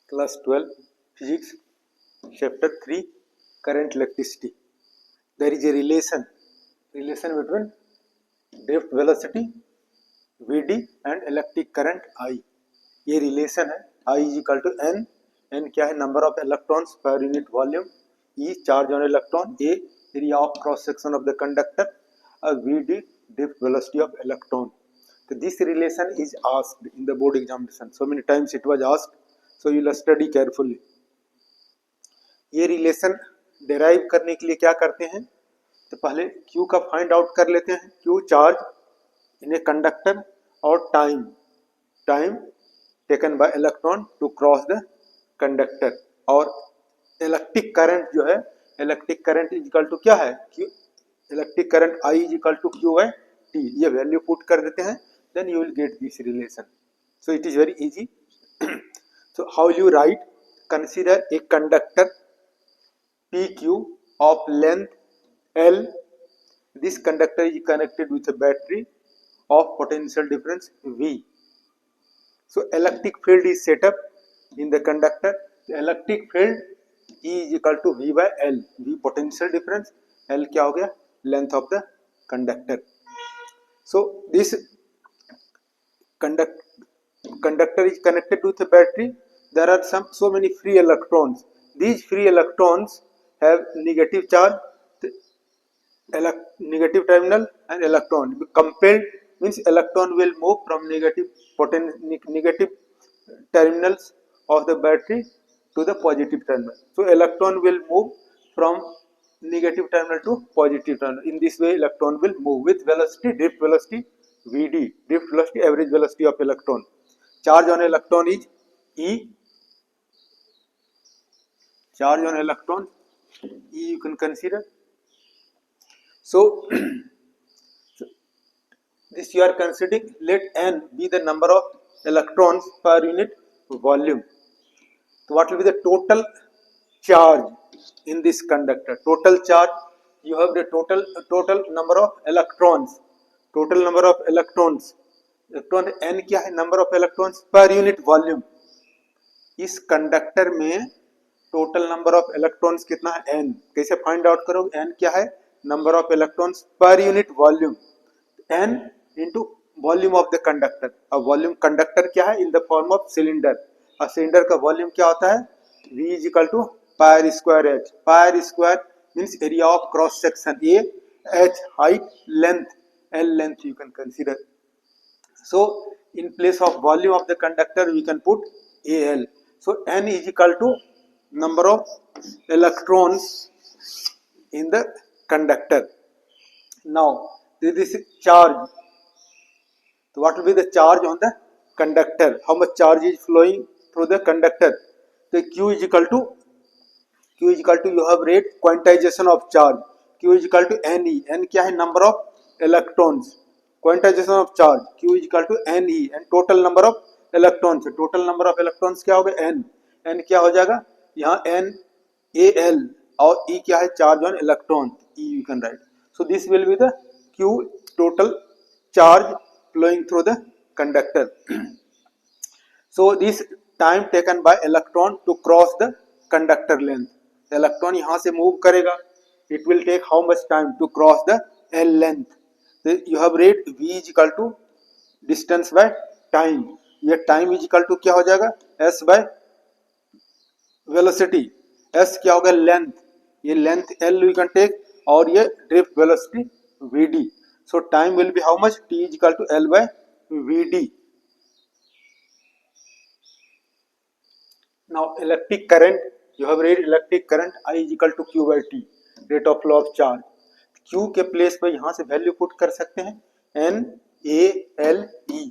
Class 12 Physics Chapter 3 Current Electricity. There is a relation between drift velocity Vd and electric current I. ये relation है I is equal to n. n क्या है? Number of electrons per unit volume. E charge on electron. A area of cross section of the conductor. Vd drift velocity of electron. So this relation is asked in the board examination. So many times it was asked. So you will study carefully. ये relation derive करने के लिए क्या करते हैं? तो पहले Q का फाइंड आउट कर लेते हैं. Q charge in a conductor और time taken by electron to cross the conductor. और इलेक्ट्रिक करंट जो है, electric current is equal to क्या है? Q electric current I is equal to Q by T. ये वैल्यू पुट कर देते हैं, then you will get this relation. So it is very easy. So how will you write? Consider a conductor PQ of length L. This conductor is connected with a battery of potential difference V. So electric field is set up in the conductor. The electric field E is equal to V by L. V potential difference, L क्या हो गया? Length of the conductor. So this conductor is connected with a battery. There are so many free electrons. These free electrons have negative charge, negative terminal and electron. Compelled means electron will move from negative terminals of the battery to the positive terminal. So electron will move from negative terminal to positive terminal. In this way electron will move with velocity, drift velocity Vd, drift velocity, average velocity of electron. Charge on electron is E. Charge on electron E you can consider. So this you are considering. Let n be the number of electrons per unit volume. So what will be the total charge in this conductor? Total charge, you have the total number of electrons. Total number of electrons. Electron n क्या है? Number of electrons per unit volume. इस conductor में total number of electrons कितना है? n. कैसे find out करोगे? n क्या है? Number of electrons per unit volume. n into volume of the conductor. अब वॉल्यूम कंडक्टर क्या है? In the form of cylinder. और सिलेंडर का वॉल्यूम क्या होता है? v is equal to pi r square h. Pi r square means area of cross section. a h height, length l length you can consider. So in place of volume of the conductor we can put AL. So n is equal to number of electrons in the conductor. Now this is charge. So what will be the charge on the conductor? How much charge is flowing through the conductor? So Q is equal to you have read quantization of charge. Q is equal to NE. N क्या है? Number of electrons. Quantization of charge Q is equal to NE and total number of electrons. Total number of electrons क्या हो गया? N. N क्या हो जाएगा? यहाँ N AL और E क्या है? Charge on electron. E you can write. So this will be the Q total charge flowing through the conductor. So this time taken by electron to cross the conductor length. Electron यहाँ से move करेगा. It will take how much time to cross the L length. So you have read v is equal to distance by time. ये time is equal to क्या हो जाएगा? s by velocity. s क्या होगा? length. ये length l we can take और ये drift velocity vd. So time will be how much? t is equal to l by vd. Now electric current, you have read electric current I is equal to q by t, rate of flow of charge. Q के place पे यहाँ से value put कर सकते हैं N A L E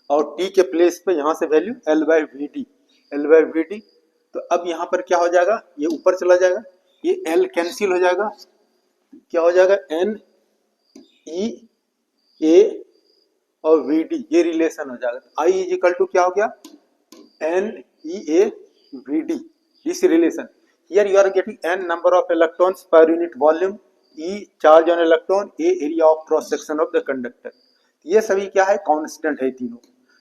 और T के place पे यहाँ से वैल्यू L by VD. तो अब यहाँ पर क्या हो जाएगा? ये ऊपर चला जाएगा, ये L कैंसिल हो जाएगा. क्या हो जाएगा? N E A और VD ये रिलेशन हो जाएगा. I इज इक्वल टू क्या हो गया? N E A VD. This relation. Here you are getting N number of electrons per unit volume, E charge on electron, A area of cross section of the conductor. ये सभी क्या है? Constant है तीनों.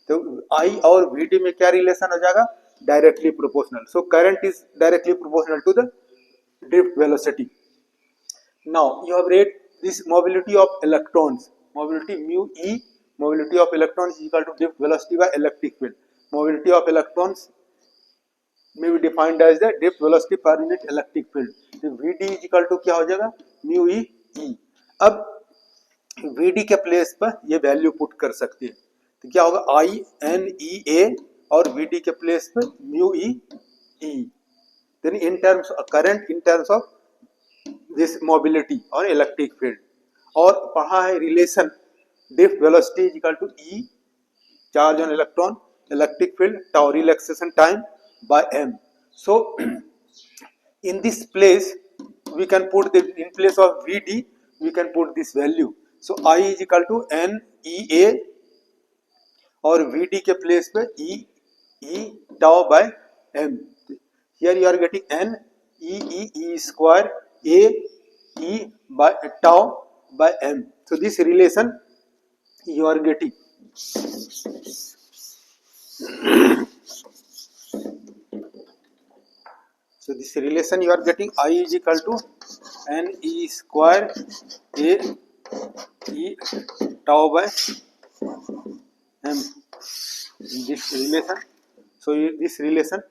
तो I और VD में क्या रिलेशन हो जाएगा? directly proportional. So current is directly proportional to the drift velocity. Now you have read this mobility of electrons, mobility mu e, mobility of electrons is equal to drift velocity by electric field. Mobility of electrons may be defined as the drift velocity per unit electric field. तो Vd is equal to क्या हो जाएगा mu e e. अब Vd के place पर ये value put कर सकते हैं, तो क्या होगा I n e a और Vd के प्लेस पर mu e e. Then in terms of current, in terms of this mobility और इलेक्ट्रिक फील्ड, और पढ़ा है relation drift velocity is equal to E charge on electron electric field tau relaxation time by m. So in this place we can put the in place of Vd we can put this value. So I is equal to n e a और Vd के place पे e tau by m. Here you are getting n e square a e by tau by m. So this relation you are getting. So this relation you are getting I is equal to n e square a e tau by m. This relation. So this relation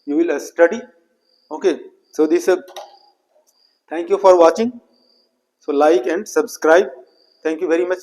you will study. Okay. So this thank you for watching. So like and subscribe. Thank you very much.